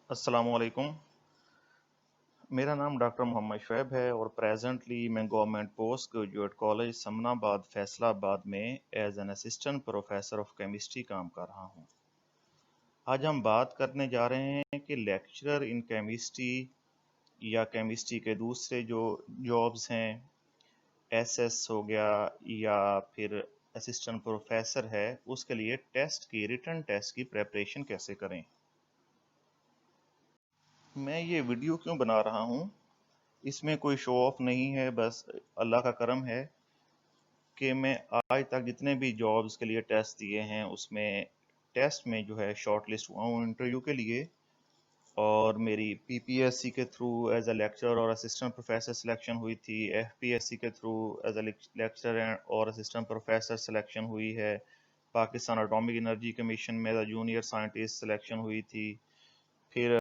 अस्सलामुअलैकुम। मेरा नाम डॉक्टर मोहम्मद शुएब है और प्रेजेंटली मैं government post graduate college Samanabad Faisalabad में as an assistant professor of chemistry काम कर रहा हूँ। आज हम बात करने जा रहे हैं कि लेक्चरर इन केमिस्ट्री या केमिस्ट्री के दूसरे जो जॉब्स हैं, एसएस हो गया या फिर असिस्टेंट प्रोफेसर है, उसके लिए रिटन टेस्ट की प्रेपरेशन कैसे करें। मैं ये वीडियो क्यों बना रहा हूँ, इसमें कोई शो ऑफ नहीं है, बस अल्लाह का करम है कि मैं आज तक जितने भी जॉब्स के लिए टेस्ट दिए हैं उसमें टेस्ट में जो है शॉर्ट लिस्ट हुआ हूँ इंटरव्यू के लिए। और मेरी पीपीएससी के थ्रू एज अ लेक्चरर और असिस्टेंट प्रोफेसर सिलेक्शन हुई थी, एफपीएससी के थ्रू एज अ लेक्चरर और असिस्टेंट प्रोफेसर सिलेक्शन हुई है, पाकिस्तान एटॉमिक एनर्जी कमीशन में as a junior scientist selection हुई थी, फिर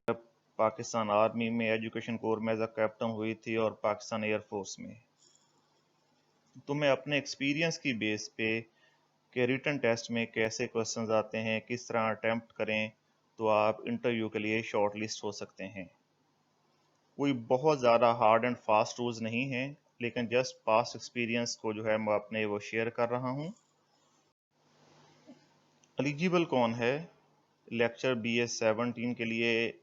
पाकिस्तान आर्मी में एजुकेशन कोर में एज अ कैप्टन हुई थी और पाकिस्तान एयरफोर्स में। तो मैं अपने एक्सपीरियंस की बेस पे कि रिटन टेस्ट में कैसे क्वेश्चंस आते हैं, किस तरह अटेम्प्ट करें, तो आप इंटरव्यू के लिए शॉर्ट लिस्ट हो सकते हैं। कोई बहुत ज़्यादा हार्ड एंड फास्ट रूल्स नहीं है, लेकिन जस्ट पास्ट एक्सपीरियंस को जो है मैं अपने वो शेयर कर रहा हूँ। एलिजिबल कौन है लेक्चर BS-17 के लिए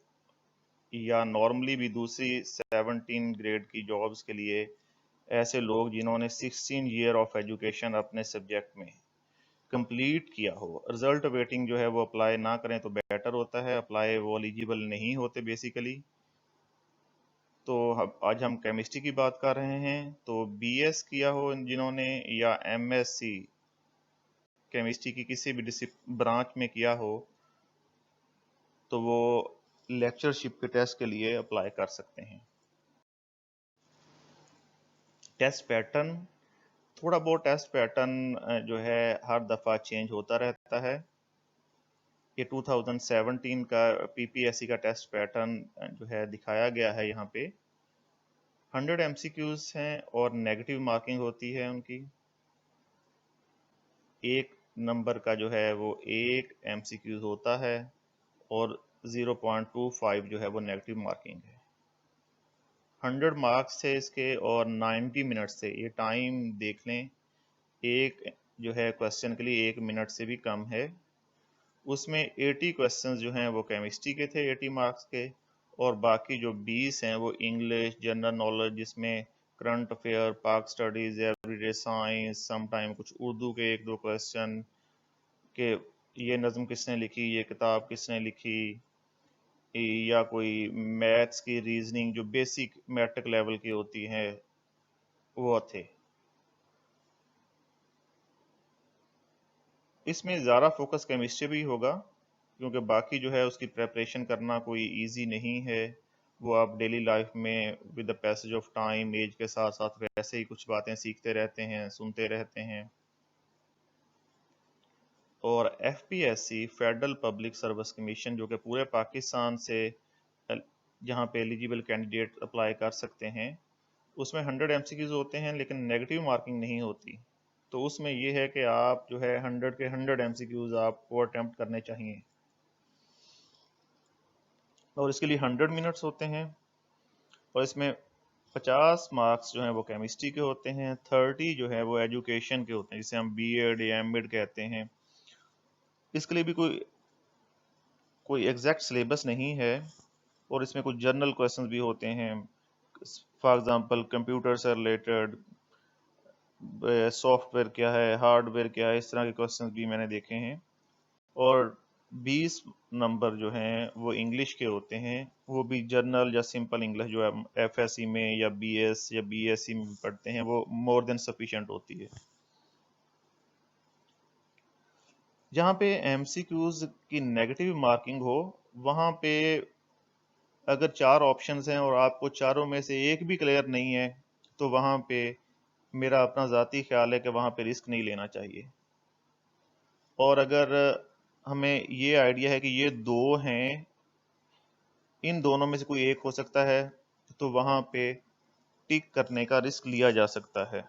या नॉर्मली भी दूसरी 17 ग्रेड की जॉब्स के लिए? ऐसे लोग जिन्होंने 16 ईयर ऑफ एजुकेशन अपने सब्जेक्ट में कंप्लीट किया हो। रिजल्ट वेटिंग जो है वो अप्लाई ना करें तो बेटर होता है, अप्लाई वो एलिजिबल नहीं होते बेसिकली। तो आज हम केमिस्ट्री की बात कर रहे हैं, तो बीएस किया हो जिन्होंने या एमएससी केमिस्ट्री की किसी भी ब्रांच में किया हो, तो वो लेक्चरशिप के टेस्ट के लिए अप्लाई कर सकते हैं। टेस्ट पैटर्न, थोड़ा बहुत टेस्ट पैटर्न जो है हर दफ़ा चेंज होता रहता है। ये 2017 का पीपीएससी का टेस्ट पैटर्न जो है दिखाया गया है यहाँ पे। 100 एमसीक्यूज हैं और नेगेटिव मार्किंग होती है उनकी। एक नंबर का जो है वो एक एमसीक्यूज होता है और 0.25 जो है वो नेगेटिव मार्किंग है। 100 मार्क्स थे इसके और 90 मिनट से, ये टाइम देख लें, एक जो है क्वेश्चन के लिए 1 मिनट से भी कम है। उसमें 80 क्वेश्चंस जो हैं वो केमिस्ट्री के थे 80 मार्क्स के, और बाकी जो 20 हैं वो इंग्लिश, जनरल नॉलेज, जिसमें करंट अफेयर, पाक स्टडीज, एवरीडे साइंस, समटाइम कुछ उर्दू के एक दो क्वेश्चन के ये नज़म किसने लिखी, ये किताब किसने लिखी, या कोई मैथ्स की रीजनिंग जो बेसिक मैट्रिक लेवल की होती हैं वो थे। इसमें ज़्यादा फोकस केमिस्ट्री भी होगा क्योंकि बाकी जो है उसकी प्रेपरेशन करना कोई इजी नहीं है। वो आप डेली लाइफ में with the passage of time, age के साथ साथ वैसे ही कुछ बातें सीखते रहते हैं, सुनते रहते हैं। और FPSC federal public service commission जो कि पूरे पाकिस्तान से जहाँ पे एलिजिबल कैंडिडेट अप्लाई कर सकते हैं, उसमें 100 एमसीक्यूज होते हैं लेकिन नेगेटिव मार्किंग नहीं होती। तो उसमें ये है कि आप जो है 100 के 100 एमसीक्यूज आपको अटेम्प्ट करने चाहिए और इसके लिए 100 मिनट्स होते हैं। और इसमें 50 मार्क्स जो हैं वो केमिस्ट्री के होते हैं, 30 जो है वो एजुकेशन के होते हैं, जिसे हम बीएड या एमएड कहते हैं। इसके लिए भी कोई एग्जैक्ट सिलेबस नहीं है और इसमें कुछ जर्नल क्वेश्चंस भी होते हैं। फॉर एग्जांपल कंप्यूटर से रिलेटेड, सॉफ्टवेयर क्या है, हार्डवेयर क्या है, इस तरह के क्वेश्चंस भी मैंने देखे हैं। और 20 नंबर जो हैं वो इंग्लिश के होते हैं, वो भी जर्नल या सिंपल इंग्लिश जो हम एफएससी में या बीएस या बीएससी में पढ़ते हैं, वो मोर देन सफिशिएंट होती है। जहाँ पे एमसीक्यूज की नेगेटिव मार्किंग हो, वहाँ पे अगर 4 ऑप्शंस हैं और आपको चारों में से एक भी क्लियर नहीं है, तो वहाँ पे मेरा अपना ज़ाती ख्याल है कि वहाँ पे रिस्क नहीं लेना चाहिए। और अगर हमें ये आइडिया है कि ये दो हैं, इन दोनों में से कोई एक हो सकता है, तो वहाँ पे टिक करने का रिस्क लिया जा सकता है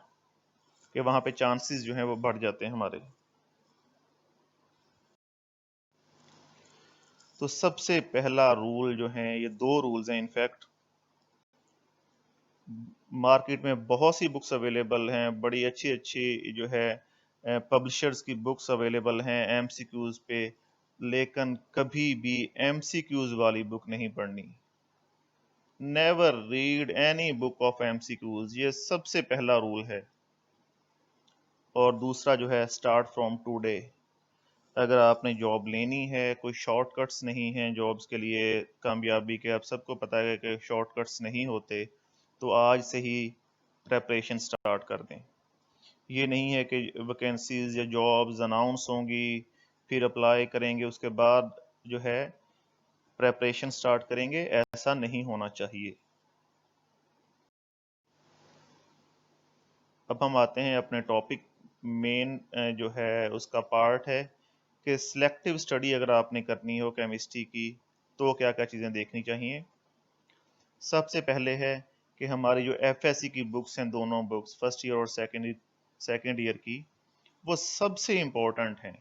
कि वहाँ पे चांसेस जो हैं वो बढ़ जाते हैं हमारे। तो सबसे पहला रूल जो है, ये 2 रूल्स हैं इनफैक्ट। मार्केट में बहुत सी बुक्स अवेलेबल हैं, बड़ी अच्छी जो है पब्लिशर्स की बुक्स अवेलेबल हैं एमसीक्यूज पे, लेकिन कभी भी एमसीक्यूज वाली बुक नहीं पढ़नी। Never read any book of MCQs, ये सबसे पहला रूल है। और दूसरा जो है, स्टार्ट फ्रॉम टुडे। अगर आपने जॉब लेनी है, कोई शॉर्टकट्स नहीं हैं जॉब्स के लिए कामयाबी के, आप सबको पता है कि शॉर्टकट्स नहीं होते, तो आज से ही प्रेपरेशन स्टार्ट कर दें। ये नहीं है कि वैकेंसीज या जॉब्स अनाउंस होंगी, फिर अप्लाई करेंगे, उसके बाद जो है प्रेपरेशन स्टार्ट करेंगे, ऐसा नहीं होना चाहिए। अब हम आते हैं अपने टॉपिक, मेन जो है उसका पार्ट है कि सिलेक्टिव स्टडी अगर आपने करनी हो केमिस्ट्री की, तो क्या क्या चीज़ें देखनी चाहिए। सबसे पहले है कि हमारी जो एफएससी की बुक्स हैं, दोनों बुक्स फर्स्ट ईयर और सेकेंड ईयर की, वो सबसे इम्पोर्टेंट हैं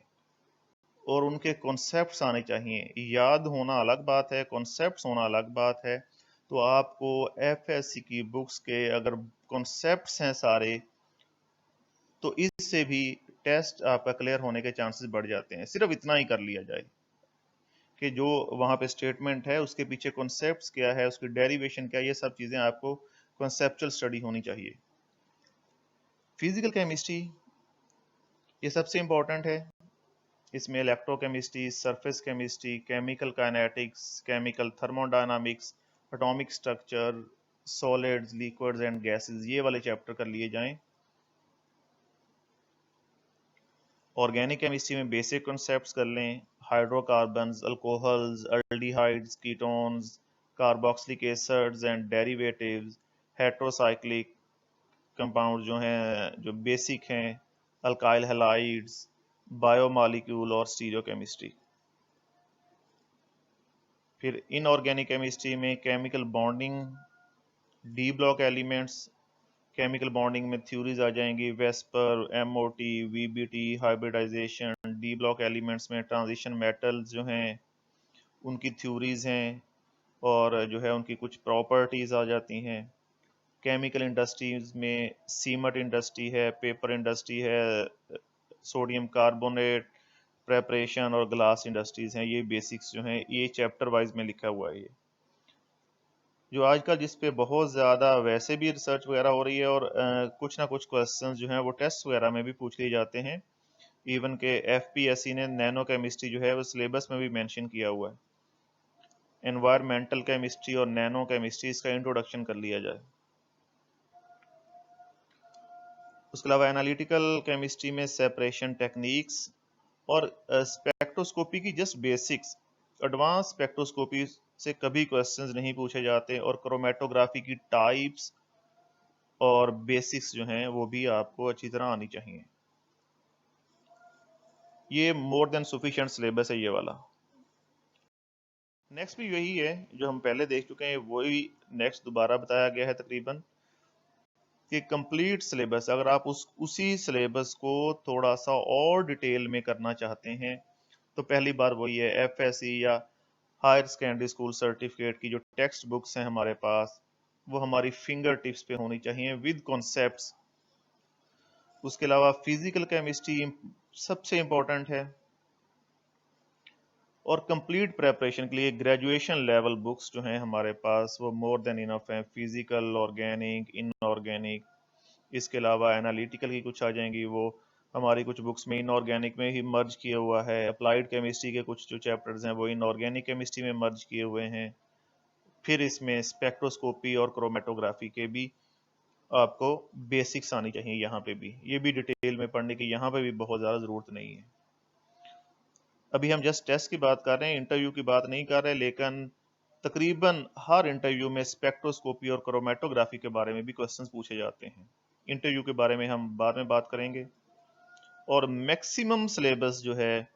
और उनके कॉन्सेप्ट्स आने चाहिए। याद होना अलग बात है, कॉन्सेप्ट्स होना अलग बात है। तो आपको एफएससी की बुक्स के अगर कॉन्सेप्ट्स हैं सारे, तो इससे भी टेस्ट आपका क्लियर होने के चांसेस बढ़ जाते हैं। सिर्फ इतना ही कर लिया जाए कि जो वहाँ पे स्टेटमेंट है उसके पीछे कॉन्सेप्ट्स क्या है, उसकी डेरिवेशन क्या है, ये सब चीज़ें आपको कॉन्सेप्चुअल स्टडी होनी चाहिए। फिजिकल केमिस्ट्री ये सबसे इम्पोर्टेंट है। इसमें electrochemistry, surface chemistry, chemical kinetics, chemical thermodynamics, atomic structure, solids, liquids and gases, ये वाले चैप्टर कर लिए जाएं। ऑर्गेनिक केमिस्ट्री में बेसिक कॉन्सेप्ट्स कर लें, hydrocarbons, alcohols, aldehydes, ketones, carboxylic acids and derivatives, heterocyclic compound जो हैं, जो बेसिक हैं, अल्काइल हैलाइड्स, बायोमॉलिक्यूल और स्टीरियोकेमिस्ट्री। फिर इनऑर्गेनिक केमिस्ट्री में chemical bonding, d block elements, chemical bonding में थ्योरीज आ जाएंगी, VSEPR, MOT, VBT, hybridisation. D block elements में ट्रांजिशन मेटल्स जो हैं उनकी थ्योरीज हैं और जो है उनकी कुछ प्रॉपर्टीज आ जाती हैं। केमिकल इंडस्ट्रीज में सीमेंट इंडस्ट्री है, पेपर इंडस्ट्री है, सोडियम कार्बोनेट प्रेपरेशन और ग्लास इंडस्ट्रीज हैं। ये बेसिक्स जो हैं ये चैप्टर वाइज में लिखा हुआ है। ये जो आजकल जिस पे बहुत ज़्यादा वैसे भी रिसर्च वगैरह हो रही है और कुछ ना कुछ क्वेश्चंस जो हैं वो टेस्ट वगैरह में भी पूछ लिए जाते हैं। इवन के एफपीएससी ने नैनो केमिस्ट्री जो है वो सिलेबस में भी मेंशन किया हुआ है। एनवायरमेंटल केमिस्ट्री और नैनो केमिस्ट्री, इसका इंट्रोडक्शन कर लिया जाए। उसके अलावा एनालिटिकल केमिस्ट्री में सेपरेशन टेक्निक्स और स्पेक्ट्रोस्कोपी की जस्ट बेसिक्स। एडवांस स्पेक्ट्रोस्कोपी से कभी क्वेश्चंस नहीं पूछे जाते और क्रोमेटोग्राफी की टाइप्स और बेसिक्स जो हैं वो भी आपको अच्छी तरह आनी चाहिए। ये मोर देन सफिशिएंट सिलेबस है ये वाला। नेक्स्ट भी यही है जो हम पहले देख चुके हैं, वही नेक्स्ट दोबारा बताया गया है तकरीबन, कि कंप्लीट सिलेबस। अगर आप उसी सिलेबस को थोड़ा सा और डिटेल में करना चाहते हैं, तो पहली बार वही है एफएससी या हायर सेकेंडरी स्कूल सर्टिफिकेट की जो टेक्स्ट बुक्स हैं हमारे पास, वो हमारी फिंगर टिप्स पे होनी चाहिए विद कॉन्सेप्ट्स। उसके अलावा फिजिकल केमिस्ट्री सबसे इम्पोर्टेंट है और कंप्लीट प्रेपरेशन के लिए ग्रेजुएशन लेवल बुक्स जो हैं हमारे पास वो मोर देन इनफ हैं। फिजिकल, ऑर्गेनिक, इनऑर्गेनिक, इसके अलावा एनालिटिकल की कुछ आ जाएंगी, वो हमारी कुछ बुक्स में इनऑर्गेनिक में ही मर्ज किया हुआ है। अप्लाइड केमिस्ट्री के कुछ जो चैप्टर्स हैं वो इनऑर्गेनिक केमिस्ट्री में मर्ज किए हुए हैं। फिर इसमें स्पेक्ट्रोस्कोपी और क्रोमेटोग्राफी के भी आपको बेसिक्स आनी चाहिए। यहाँ पे भी ये भी डिटेल में पढ़ने की यहाँ पे भी बहुत ज़्यादा ज़रूरत नहीं है। अभी हम जस्ट टेस्ट की बात कर रहे हैं, इंटरव्यू की बात नहीं कर रहे, लेकिन तकरीबन हर इंटरव्यू में स्पेक्ट्रोस्कोपी और क्रोमेटोग्राफी के बारे में भी क्वेश्चंस पूछे जाते हैं। इंटरव्यू के बारे में हम बाद में बात करेंगे। और मैक्सिमम सिलेबस जो है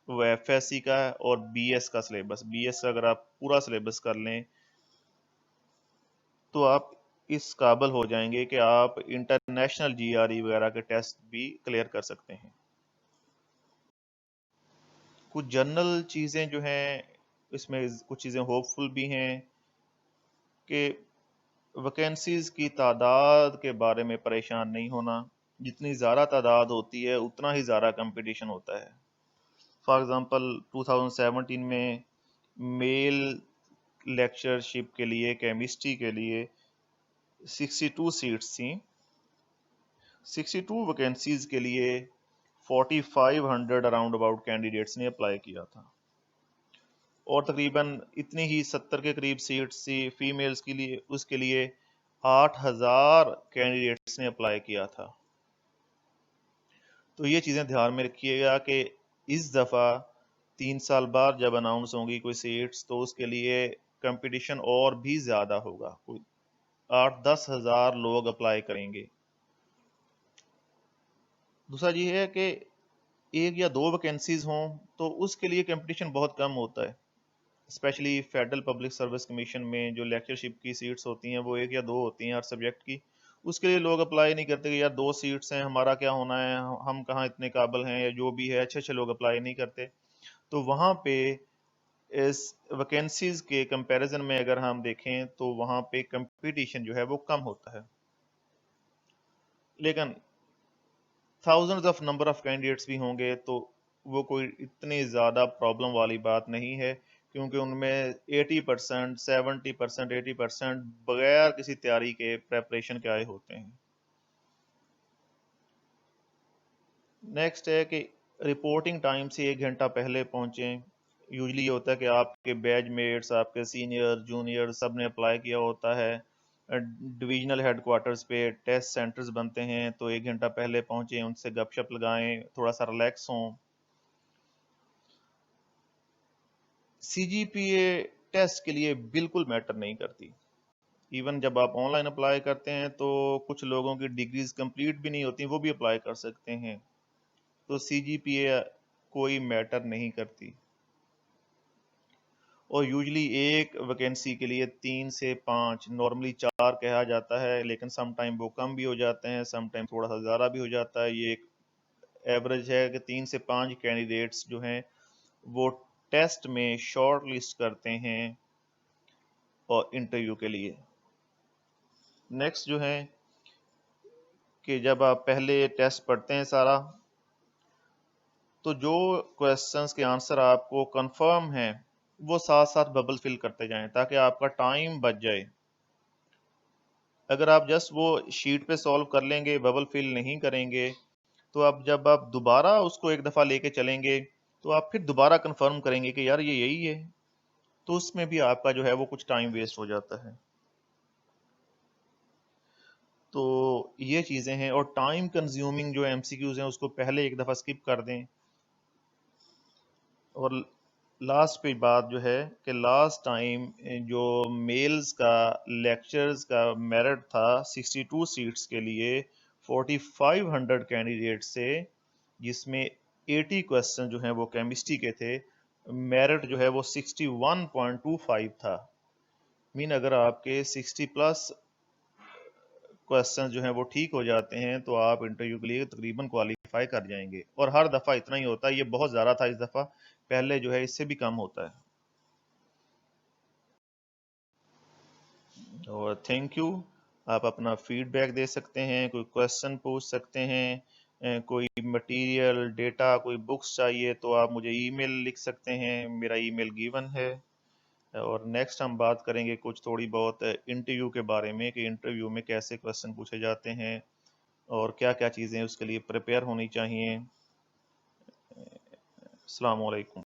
वो एफएससी का है और बीएस का सिलेबस। बीएस का अगर आप पूरा सिलेबस कर लें तो आप इस काबिल हो जाएंगे कि आप इंटरनेशनल जीआरई वगैरह के टेस्ट भी क्लियर कर सकते हैं। कुछ जनरल चीज़ें जो हैं इसमें कुछ चीज़ें होपफुल भी हैं कि वैकेंसीज़ की तादाद के बारे में परेशान नहीं होना। जितनी ज़्यादा तादाद होती है उतना ही ज़्यादा कंपटीशन होता है। फॉर एग्ज़ाम्पल 2017 में मेल लेक्चरशिप के लिए केमिस्ट्री के लिए 62 सीट्स थी। 62 वैकेंसीज के लिए 4500 अराउंड अबाउट कैंडिडेट्स ने अप्लाई किया था और तकरीबन इतनी ही 70 के करीब सीट्स थी फीमेल्स के लिए, उसके लिए 8000 कैंडिडेट्स ने अप्लाई किया था। तो ये चीज़ें ध्यान में रखिएगा कि इस दफ़ा 3 साल बाद जब अनाउंस होंगी कोई सीट्स तो उसके लिए कंपटीशन और भी ज़्यादा होगा। 8-10 हज़ार लोग अप्लाई करेंगे। दूसरा ये है कि एक या दो वैकेंसीज हों तो उसके लिए कंपटीशन बहुत कम होता है। Specially federal public service commission में जो लेक्चरशिप की सीट्स होती हैं वो एक या दो होती हैं हर सब्जेक्ट की। उसके लिए लोग अप्लाई नहीं करते कि यार 2 सीट्स हैं, हमारा क्या होना है, हम कहाँ इतने काबिल हैं, या जो भी है, अच्छे अच्छे लोग अप्लाई नहीं करते। तो वहाँ पे इस वैकेंसीज के कंपैरिजन में अगर हम देखें तो वहाँ पे कंपटीशन जो है वो कम होता है। लेकिन thousands of number of candidates भी होंगे तो वो कोई इतनी ज़्यादा प्रॉब्लम वाली बात नहीं है, क्योंकि उनमें 80%, 70%, 80% बगैर किसी तैयारी के प्रेपरेशन के आए होते हैं। नेक्स्ट है कि रिपोर्टिंग टाइम से 1 घंटा पहले पहुंचें। यूजली ये होता है कि आपके बैचमेट्स, आपके सीनियर जूनियर सब ने अप्लाई किया होता है। डिवीजनल हेडक्वार्टर्स पे टेस्ट सेंटर्स बनते हैं तो 1 घंटा पहले पहुंचें, उनसे गपशप लगाएं, थोड़ा सा रिलैक्स हों। सीजीपीए टेस्ट के लिए बिल्कुल मैटर नहीं करती। इवन जब आप ऑनलाइन अप्लाई करते हैं तो कुछ लोगों की डिग्रीज कंप्लीट भी नहीं होती, वो भी अप्लाई कर सकते हैं। तो सीजीपीए कोई मैटर नहीं करती। और यूजली एक वैकेंसी के लिए 3 से 5, नॉर्मली 4 कहा जाता है, लेकिन सम टाइम वो कम भी हो जाते हैं, सम टाइम थोड़ा सा ज़्यादा भी हो जाता है। ये एक एवरेज है कि 3 से 5 कैंडिडेट्स जो हैं वो टेस्ट में शॉर्ट लिस्ट करते हैं और इंटरव्यू के लिए। नेक्स्ट जो है कि जब आप पहले टेस्ट पढ़ते हैं सारा, तो जो क्वेश्चंस के आंसर आपको कंफर्म हैं वो साथ साथ बबल फिल करते जाएं ताकि आपका टाइम बच जाए। अगर आप जस्ट वो शीट पे सॉल्व कर लेंगे, बबल फिल नहीं करेंगे, तो अब जब आप दोबारा उसको एक दफ़ा लेके चलेंगे तो आप फिर दोबारा कंफर्म करेंगे कि यार ये यही है, तो उसमें भी आपका जो है वो कुछ टाइम वेस्ट हो जाता है। तो ये चीज़ें हैं। और टाइम कंज्यूमिंग जो एमसीक्यूज हैं उसको पहले एक दफ़ा स्किप कर दें। और लास्ट पे बात जो है कि लास्ट टाइम जो मेल्स का लेक्चर्स का मेरिट था 62 सीट्स के लिए 4500 कैंडिडेट से, जिसमें 80 क्वेश्चन जो हैं वो केमिस्ट्री के थे, मेरिट जो है वो 61.25 था। मीन अगर आपके 60 प्लस क्वेश्चन जो हैं वो ठीक हो जाते हैं तो आप इंटरव्यू के लिए तकरीबन क्वालिफाई कर जाएंगे। और हर दफ़ा इतना ही होता है, ये बहुत ज़्यादा था इस दफ़ा, पहले जो है इससे भी कम होता है। और थैंक यू। आप अपना फीडबैक दे सकते हैं, कोई क्वेश्चन पूछ सकते हैं, कोई मटेरियल डेटा कोई बुक्स चाहिए तो आप मुझे ईमेल लिख सकते हैं, मेरा ईमेल गिवन है। और नेक्स्ट हम बात करेंगे कुछ थोड़ी बहुत इंटरव्यू के बारे में कि इंटरव्यू में कैसे क्वेश्चन पूछे जाते हैं और क्या क्या चीज़ें उसके लिए प्रिपेयर होनी चाहिए। अस्सलाम वालेकुम।